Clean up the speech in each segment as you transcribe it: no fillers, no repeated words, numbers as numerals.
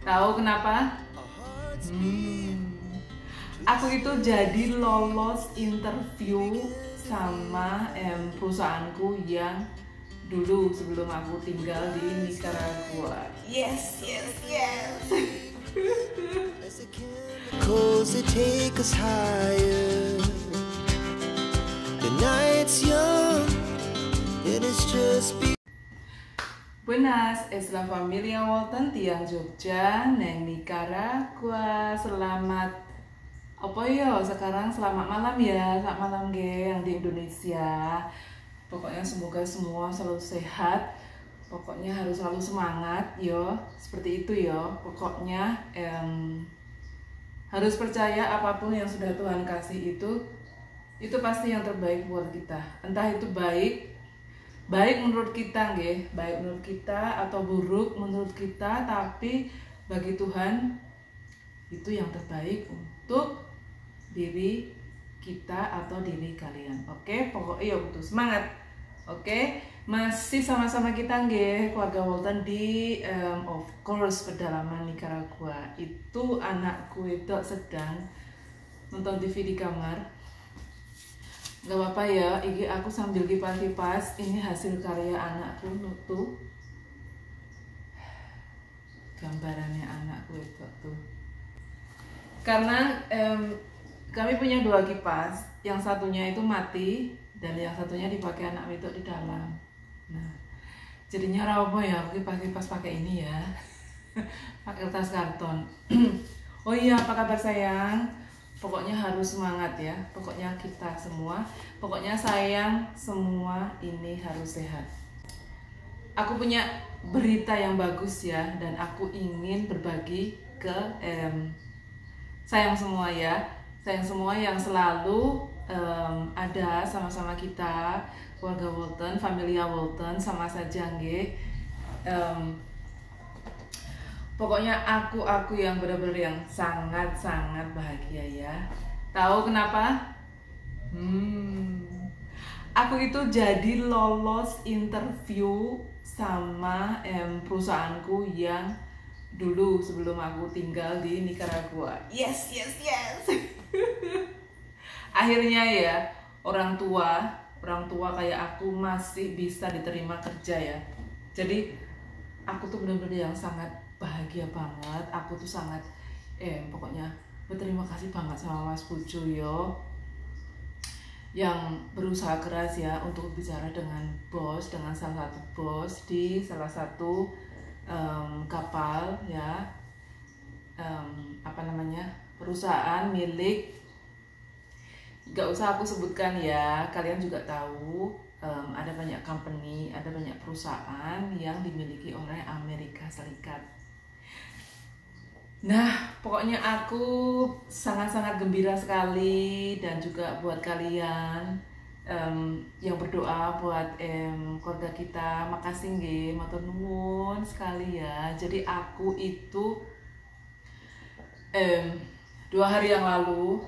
Tahu kenapa? Aku itu jadi lolos interview sama perusahaanku yang dulu sebelum aku tinggal di Nicaragua. Yes. Cause they take us higher. The night's young, it is just Buenas, es la familia Walton tiang Jogja neng Nicaragua. Selamat apa ya sekarang, selamat malam ya, selamat malam yang di Indonesia. Pokoknya semoga semua selalu sehat. Pokoknya harus selalu semangat yo, seperti itu yo. Pokoknya harus percaya apapun yang sudah Tuhan kasih itu pasti yang terbaik buat kita. Entah itu baik menurut kita baik menurut kita atau buruk menurut kita, tapi bagi Tuhan itu yang terbaik untuk diri kita atau diri kalian. Oke, pokoknya butuh semangat. Oke, masih sama-sama kita keluarga Walton di of course pedalaman Nicaragua. Itu anakku itu sedang nonton TV di kamar. Gak apa-apa ya, ini aku sambil kipas-kipas. Ini hasil karya anakku tuh. Gambarannya anakku itu tuh. Karena kami punya 2 kipas, yang satunya itu mati dan yang satunya dipakai anak itu di dalam. Nah, jadinya apa ya, aku kipas-kipas pakai ini ya. Pakai kertas karton. Oh iya, apa kabar sayang? Pokoknya harus semangat ya. Pokoknya kita semua, pokoknya sayang semua ini harus sehat. Aku punya berita yang bagus ya, dan aku ingin berbagi ke sayang semua ya. Sayang semua yang selalu ada sama-sama kita, keluarga Walton, familia Walton, sama saja pokoknya aku yang benar-benar yang sangat-sangat bahagia ya. Tahu kenapa? Aku itu jadi lolos interview sama perusahaanku yang dulu sebelum aku tinggal di Nicaragua. Yes. Akhirnya ya, orang tua kayak aku masih bisa diterima kerja ya. Jadi aku tuh benar-benar yang sangat bahagia banget. Aku tuh sangat pokoknya berterima kasih banget sama Mas Pujo yo, yang berusaha keras ya untuk bicara dengan salah satu bos di salah satu kapal ya, perusahaan milik, gak usah aku sebutkan ya, kalian juga tahu. Ada banyak company, ada banyak perusahaan yang dimiliki oleh Amerika Serikat. Nah, pokoknya aku sangat-sangat gembira sekali, dan juga buat kalian yang berdoa buat keluarga kita, makasih matur nuwun sekali ya. Jadi aku itu 2 hari yang lalu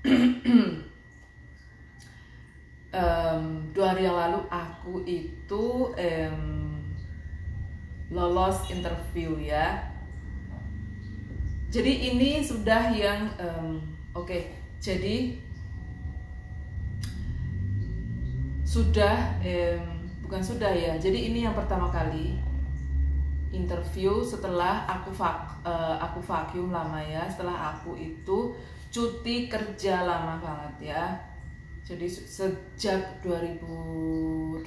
2 hari yang lalu aku itu lolos interview ya. Jadi ini sudah yang jadi sudah bukan sudah ya. Jadi ini yang pertama kali interview setelah aku vakum lama ya. Setelah aku itu cuti kerja lama banget ya. Jadi sejak 2021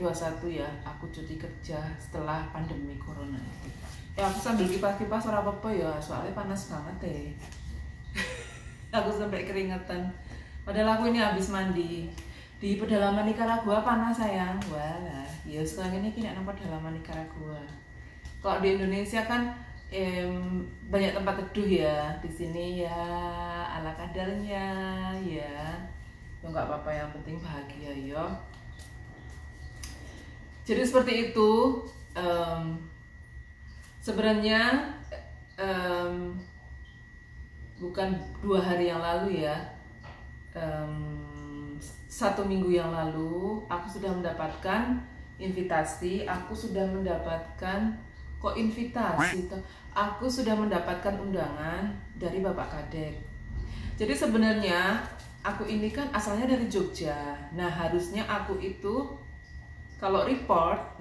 ya aku cuti kerja setelah pandemi corona itu. Ya aku sambil kipas-kipas ora apa-apa ya, soalnya panas banget deh. Aku sampai keringetan. Padahal aku ini habis mandi di pedalaman Nicaragua, panas sayang. Walah, ya sekarang ini kena nampak pedalaman Nicaragua. Kalau di Indonesia kan banyak tempat teduh ya. Di sini ya ala kadarnya ya. Ya nggak apa-apa, yang penting bahagia ya. Jadi seperti itu. Sebenarnya bukan 2 hari yang lalu ya, 1 minggu yang lalu aku sudah mendapatkan invitasi, aku sudah mendapatkan kok invitasi toh? Aku sudah mendapatkan undangan dari Bapak Kadek. Jadi sebenarnya aku ini kan asalnya dari Jogja. Nah, harusnya aku itu kalau report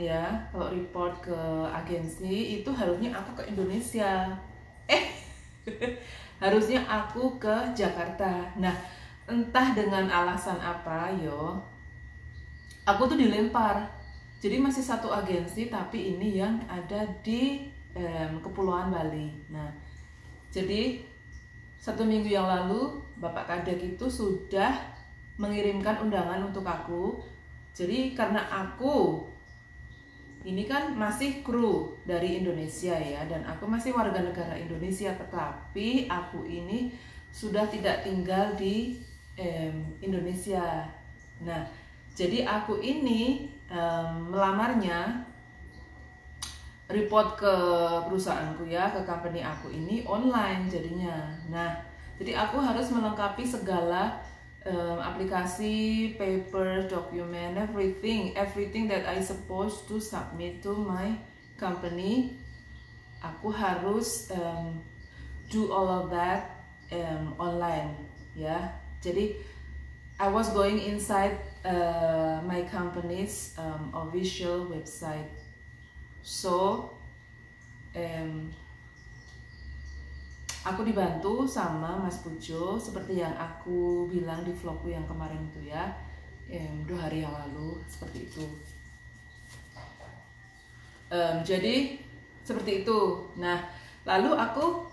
ke agensi itu harusnya aku ke Indonesia. Harusnya aku ke Jakarta. Nah, entah dengan alasan apa aku tuh dilempar. Jadi masih satu agensi tapi ini yang ada di Kepulauan Bali. Nah, jadi 1 minggu yang lalu Bapak Kadek itu sudah mengirimkan undangan untuk aku. Jadi karena aku ini kan masih kru dari Indonesia ya, dan aku masih warga negara Indonesia, tetapi aku ini sudah tidak tinggal di Indonesia. Nah, jadi aku ini melamarnya, report ke perusahaanku ya, ke company aku ini online jadinya. Nah, jadi aku harus melengkapi segala aplikasi, paper, document, everything that I supposed to submit to my company. Aku harus do all of that online ya. Jadi I was going inside my company's official website. So aku dibantu sama Mas Pujo seperti yang aku bilang di vlogku yang kemarin itu ya, 2 hari yang lalu, seperti itu. Jadi seperti itu. Nah, lalu aku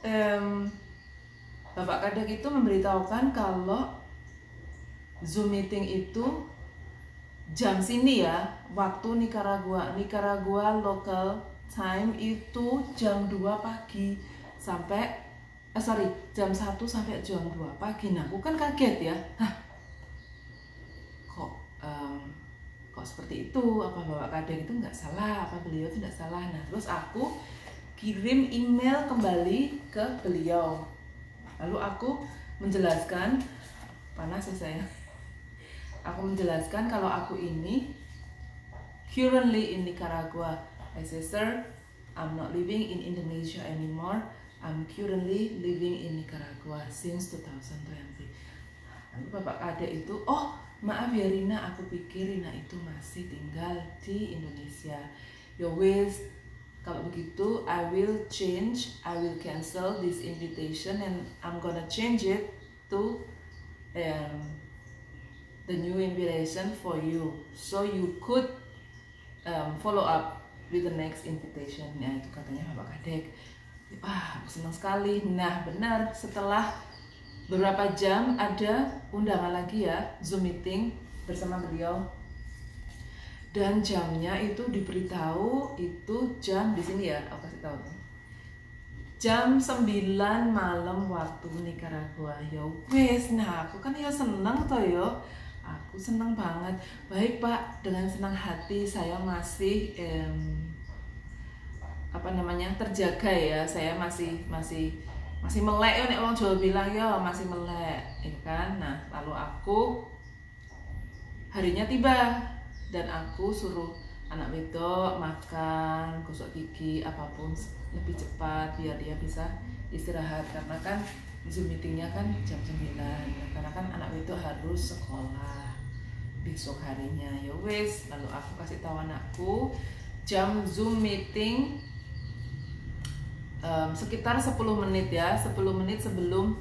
Bapak Kadek itu memberitahukan kalau Zoom meeting itu jam sini ya, waktu Nicaragua local time itu jam 2 pagi sampai jam 1 sampai jam 2 pagi. Nah, aku kan kaget ya. Kok seperti itu? Apa Bapak Kadek itu nggak salah? Apa beliau itu nggak salah? Nah, terus aku kirim email kembali ke beliau. Lalu aku menjelaskan, panas ya saya. Aku menjelaskan kalau aku ini currently in Nicaragua. I say, sir, I'm not living in Indonesia anymore. I'm currently living in Nicaragua since 2020. Lalu Bapak Kadek itu, oh maaf ya Rina, aku pikir Rina itu masih tinggal di Indonesia. Ya wes, kalau begitu I will cancel this invitation and I'm gonna change it to the new invitation for you, so you could follow up with the next invitation. Ya, itu katanya Bapak Kadek. Aku senang sekali. Nah, benar, setelah beberapa jam ada undangan lagi ya, Zoom meeting bersama beliau. Dan jamnya itu diberitahu itu jam di sini ya, aku kasih tahu. Jam 9 malam waktu Nicaragua. Ya wes, nah aku kan ya seneng toh yo. Aku senang banget. Baik Pak, dengan senang hati saya masih terjaga ya. Saya masih melek ya, nek wong Jawa bilang ya masih melek, ya kan. Nah, lalu aku harinya tiba dan aku suruh anak wedok makan, gosok gigi, apapun lebih cepat biar dia bisa istirahat, karena kan Zoom meetingnya kan jam 9, karena kan anak wedok harus sekolah besok harinya. Ya wes, lalu aku kasih tahu anakku jam Zoom meeting sekitar 10 menit ya, 10 menit sebelum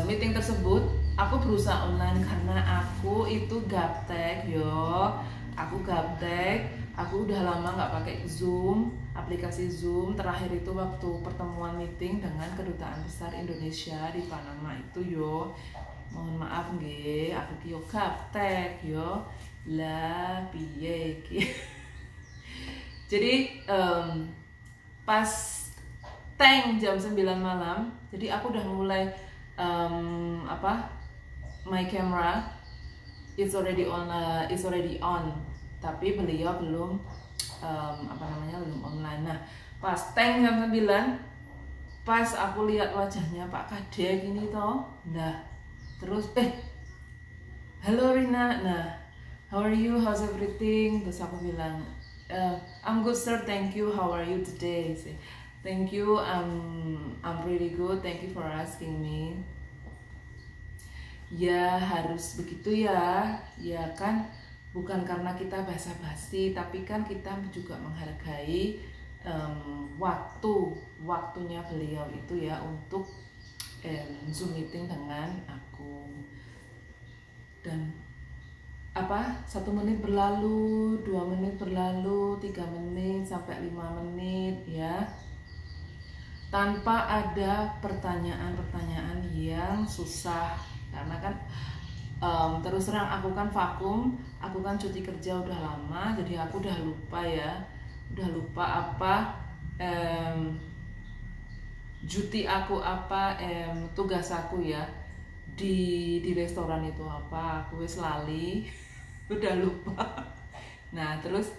meeting tersebut aku berusaha online, karena aku itu gaptek yo. Aku gaptek, aku udah lama nggak pakai Zoom, aplikasi Zoom. Terakhir itu waktu pertemuan meeting dengan Kedutaan Besar Indonesia di Panama itu yo. Mohon maaf nggih, aku yo gaptek yo. Lah piye iki. Jadi pas jam 9 malam, jadi aku udah mulai my camera it's already on, tapi beliau belum belum online. Nah, pas jam 9, pas aku lihat wajahnya Pak Kadek ini toh, nah terus halo Rina, nah how are you, how's everything, terus aku bilang I'm good sir, thank you, how are you today? Say, thank you, I'm really good, thank you for asking me. Ya harus begitu ya, ya kan, bukan karena kita basa-basi, tapi kan kita juga menghargai waktunya beliau itu ya untuk Zoom meeting dengan aku. Dan 1 menit berlalu, 2 menit berlalu, 3 menit sampai 5 menit ya, tanpa ada pertanyaan-pertanyaan yang susah. Karena kan terus terang aku kan vakum, aku kan cuti kerja udah lama, jadi aku udah lupa ya, cuti aku apa, tugas aku ya di restoran itu apa, aku wis lali. Udah lupa. Nah terus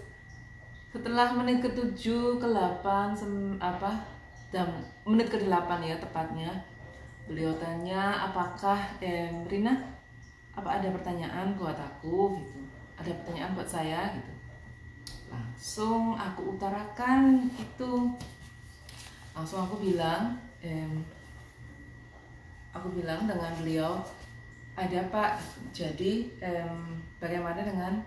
setelah menit ke-7, ke-8 menit ke-8 ya tepatnya, beliau tanya apakah Rina, apa ada pertanyaan buat aku gitu, ada pertanyaan buat saya gitu. Langsung aku utarakan itu, langsung aku bilang dengan beliau, ada Pak, jadi bagaimana dengan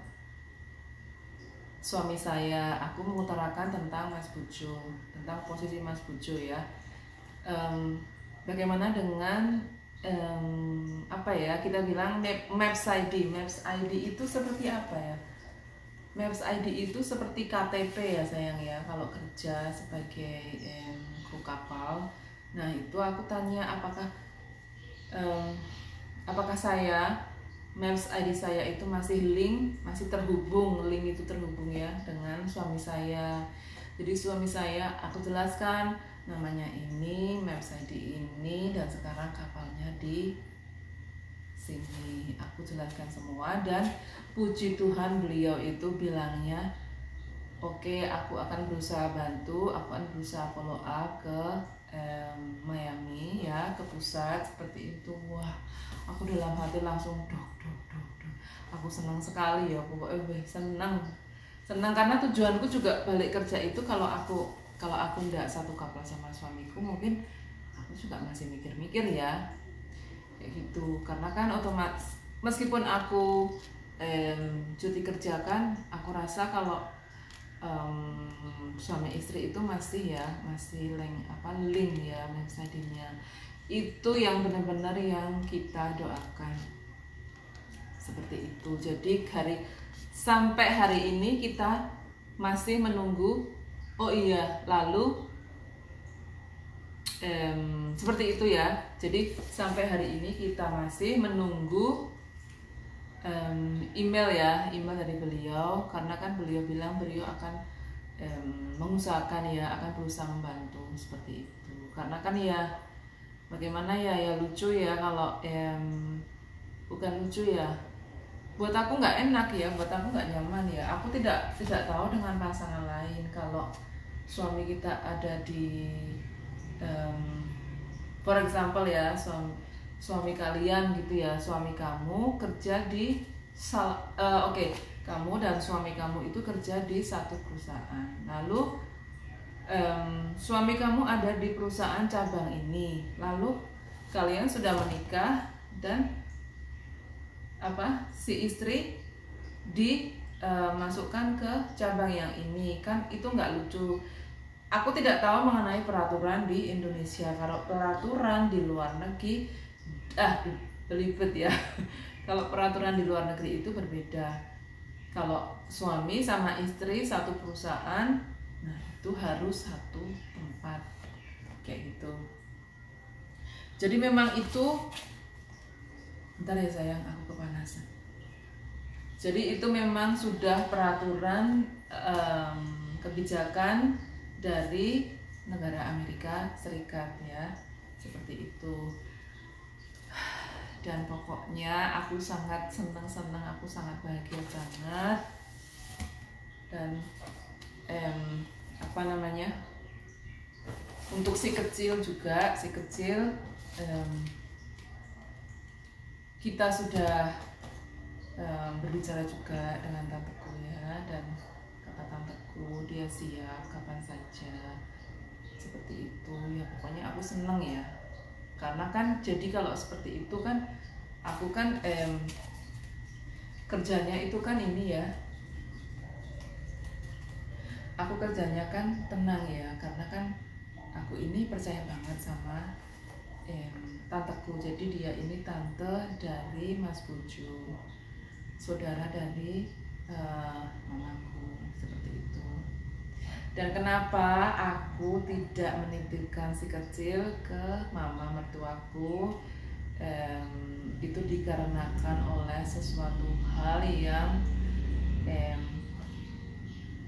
suami saya? Aku mengutarakan tentang Mas Bujo, tentang posisi Mas Bujo ya. Bagaimana dengan kita bilang Maps ID itu seperti apa ya? Maps ID itu seperti KTP ya sayang ya, kalau kerja sebagai kru kapal. Nah itu aku tanya apakah saya Maps ID saya itu masih terhubung ya dengan suami saya. Jadi suami saya aku jelaskan namanya ini, Maps ID ini, dan sekarang kapalnya di sini. Aku jelaskan semua dan puji Tuhan beliau itu bilangnya, oke, aku akan berusaha bantu, aku akan berusaha follow up ke Miami ya, ke pusat seperti itu. Wah, aku dalam hati langsung dok. Aku senang sekali ya, pokoknya senang karena tujuanku juga balik kerja itu kalau aku nggak satu kapal sama suamiku, mungkin aku juga masih mikir-mikir ya kayak gitu. Karena kan otomatis meskipun aku cuti kerja kan, aku rasa kalau suami istri itu masih link ya mensajinya. Itu yang benar-benar yang kita doakan seperti itu. Jadi sampai hari ini kita masih menunggu. Oh iya, lalu seperti itu ya. Jadi sampai hari ini kita masih menunggu email dari beliau, karena kan beliau bilang beliau akan mengusahakan ya, akan berusaha membantu seperti itu. Karena kan ya bagaimana ya lucu ya kalau bukan lucu ya, buat aku nggak enak ya, buat aku nggak nyaman ya. Aku tidak tahu dengan pasangan lain, kalau suami kita ada di for example ya, suami kalian gitu ya, suami kamu kerja di kamu dan suami kamu itu kerja di satu perusahaan, lalu suami kamu ada di perusahaan cabang ini, lalu kalian sudah menikah dan si istri dimasukkan ke cabang yang ini, kan itu nggak lucu. Aku tidak tahu mengenai peraturan di Indonesia. Kalau peraturan di luar negeri belibet ya. Kalau peraturan di luar negeri itu berbeda. Kalau suami sama istri satu perusahaan, nah itu harus satu tempat kayak gitu. Jadi memang itu, bentar ya sayang, aku kepanasan. Jadi itu memang sudah peraturan kebijakan dari negara Amerika Serikat ya, seperti itu. Dan pokoknya aku sangat senang, aku sangat bahagia banget. Dan untuk si kecil kita sudah berbicara juga dengan tanteku ya, dan kata tanteku aku, dia siap kapan saja, seperti itu ya. Pokoknya aku seneng ya, karena kan jadi kalau seperti itu kan aku kan kerjanya itu kan ini ya, aku kerjanya kan tenang ya, karena kan aku ini percaya banget sama tanteku. Jadi dia ini tante dari Mas Bojo, saudara dari mamaku, seperti itu. Dan kenapa aku tidak menitipkan si kecil ke mama mertuaku, itu dikarenakan oleh sesuatu hal yang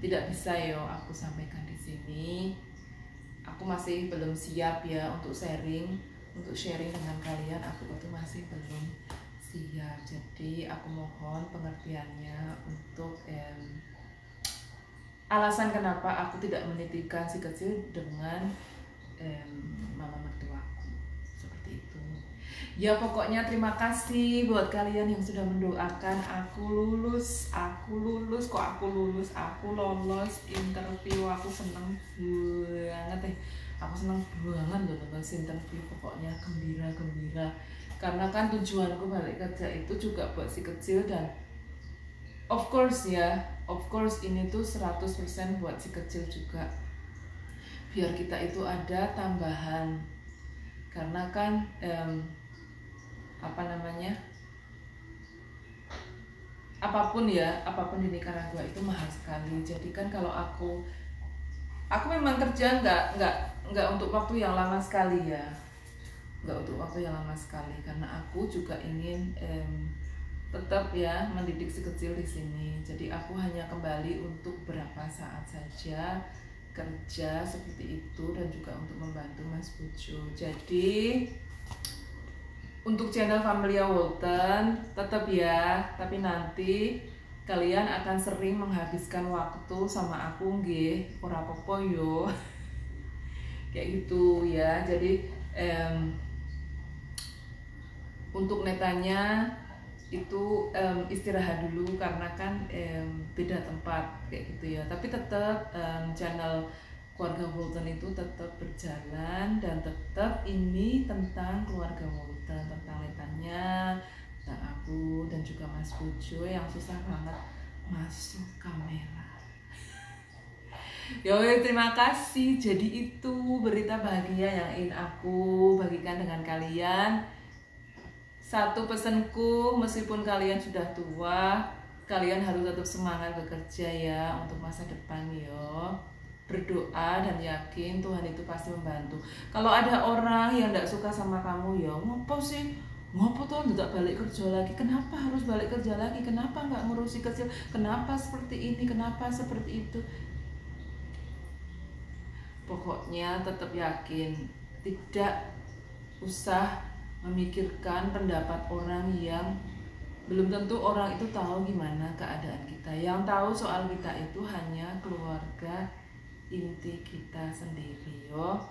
tidak bisa aku sampaikan di sini. Aku masih belum siap ya untuk sharing dengan kalian. Aku itu masih belum siap. Jadi aku mohon pengertiannya untuk alasan kenapa aku tidak menitipkan si kecil dengan mama mertuaku, seperti itu. Ya pokoknya terima kasih buat kalian yang sudah mendoakan aku lulus, aku lolos interview. Aku seneng banget aku seneng banget loh lulus interview. Pokoknya gembira karena kan tujuanku balik kerja itu juga buat si kecil, dan of course ini tuh 100% buat si kecil juga, biar kita itu ada tambahan. Karena kan apapun di Nicaragua itu mahal sekali. Jadi kan kalau aku memang kerja nggak untuk waktu yang lama sekali ya, karena aku juga ingin tetap ya mendidik si kecil di sini. Jadi aku hanya kembali untuk berapa saat saja kerja seperti itu, dan juga untuk membantu Mas Bojo. Jadi untuk channel Familia Walton tetap ya, tapi nanti kalian akan sering menghabiskan waktu sama aku nggih, ora apa-apa yo. Kayak gitu ya. Jadi untuk netanya itu istirahat dulu karena kan beda tempat kayak gitu ya. Tapi tetap channel keluarga Walton itu tetap berjalan, dan tetap ini tentang keluarga Walton, tentang netanya, tentang aku dan juga Mas Bojo yang susah banget masuk kamera. Ya terima kasih. Jadi itu berita bahagia yang ingin aku bagikan dengan kalian. Satu pesanku, meskipun kalian sudah tua, kalian harus tetap semangat bekerja ya untuk masa depan yo. Berdoa dan yakin Tuhan itu pasti membantu. Kalau ada orang yang tidak suka sama kamu ya, ngopo tuh tidak balik kerja lagi? Kenapa harus balik kerja lagi? Kenapa nggak ngurusi kecil? Kenapa seperti ini? Kenapa seperti itu? Pokoknya tetap yakin, tidak usah memikirkan pendapat orang yang belum tentu orang itu tahu gimana keadaan kita. Yang tahu soal kita itu hanya keluarga inti kita sendiri yo.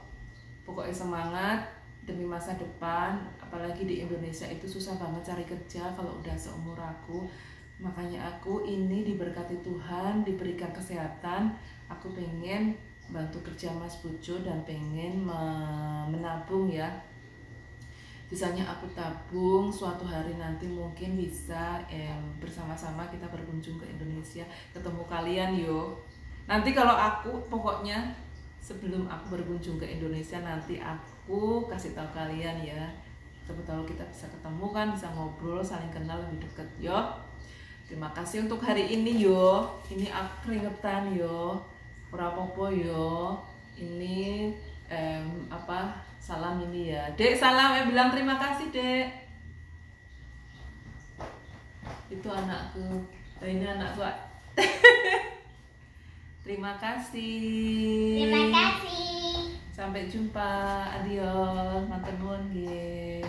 Pokoknya semangat demi masa depan. Apalagi di Indonesia itu susah banget cari kerja kalau udah seumur aku. Makanya aku ini diberkati Tuhan, diberikan kesehatan. Aku pengen bantu kerja Mas Bojo dan pengen menabung ya. Sisanya aku tabung, suatu hari nanti mungkin bisa bersama-sama kita berkunjung ke Indonesia, ketemu kalian yo. Nanti kalau aku pokoknya sebelum aku berkunjung ke Indonesia, nanti aku kasih tahu kalian ya. Siapa tahu kita bisa ketemu kan, bisa ngobrol, saling kenal lebih dekat yo. Terima kasih untuk hari ini yo. Ini aku keringetan yo, ora apa-apa yo. Ini salam ini ya, Dek, salam bilang terima kasih Dek. Itu anakku, ini anakku. Terima kasih. Terima kasih. Sampai jumpa. Adios. Matur nuwun nggih.